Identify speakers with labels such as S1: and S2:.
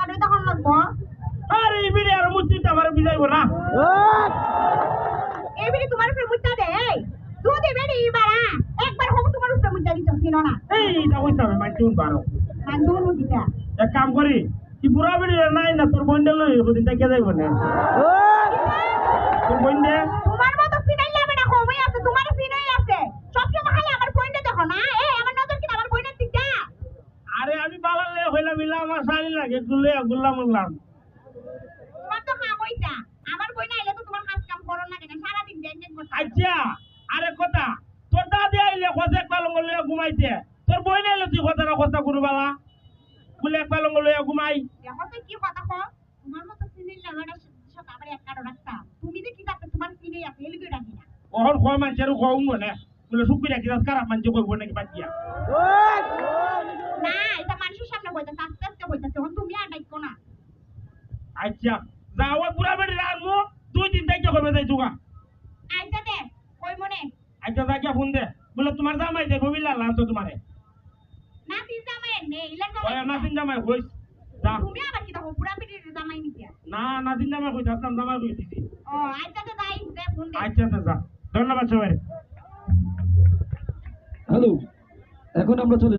S1: আমারে তখন লাগবো
S2: আরে এই বিড়ি আর মুচ্ছি তো আমার বিজাইবো না
S1: এই বিড়ি তোমার উপরে মুদ্দা দে এই যদি বেড়ি বাড়া একবার হোক তোমার উপরে মুদ্দা দিতে চিনো না
S2: এইটা কইতে হবে মাইতে উঠবারো
S1: মানজুন দিতা
S2: এক কাম করি কি বুড়া বিড়ি নাই না তোর বন্ধে লই ওদিন থেকে যাইব না তোর বন্ধে
S1: তোমার মতো সিনাইলে বেটা কমই আছে তোমার সিনাই আছে সবসময় খালি আমার বইনে দেখো না এই আমার নজর কি আমার বইনের দিকটা
S2: আরে আমি বালালে হইলাম মিলা আমার শাড়ি লাগে গুলে গুল্লা মুল্লাম
S1: তোমার তো কাম হইতা আমার বইনা আইলে তো তোমার কাজ কাম করো না কেন সারা দিন ব্যাংক ব্যাংক করতে
S2: আচ্ছা আরে কথা তোর দাদি আইলে খোঁজে পালঙ্গ লইয়া ঘুমাইতে তোর বই নাইলে তুই কথা না কথা করবালা বলে পালঙ্গ লইয়া ঘুমাই
S1: দেখো তো কি কথা কো তোমার মতো সিনাই লাগাটা সকালে এক কারো রাখতা তুমি যে কি থাকতে তোমার সিনাই আছে এলিগে রাখি না
S2: ওহন কয় মানুষের কম মনে বলে সুখী রাখি খারাপ মানুষ কইব নাকি বাকিয়া
S1: না এটা মানুষের সামনে হইতাছে আস্তে আস্তে হইতাছে এখন তুমি আর ডাইকো না
S2: আচ্ছা যাও পুরা বেড়ি রাখবো 2-3 থেকে কবে যাই তুগা
S1: আইতা দে কই মনে
S2: আচ্ছা যাকে ফোন দে বলে তোমার জামাই দে ববিলা লাম তো তোমারে
S1: না তিন জামাই নে ইলান
S2: ওই নাসিন জামাই কইস যা
S1: তুমি আবার কি দেখো পুরা পিটির জামাই নিতে
S2: না নাসিন জামাই কইস আসলাম জামাই কইস দিছি
S1: ও আইতা তো যাই দে ফোন দে
S2: আচ্ছা যা ধন্যবাদ সবাই
S3: হ্যালো, এখন আমরা চলে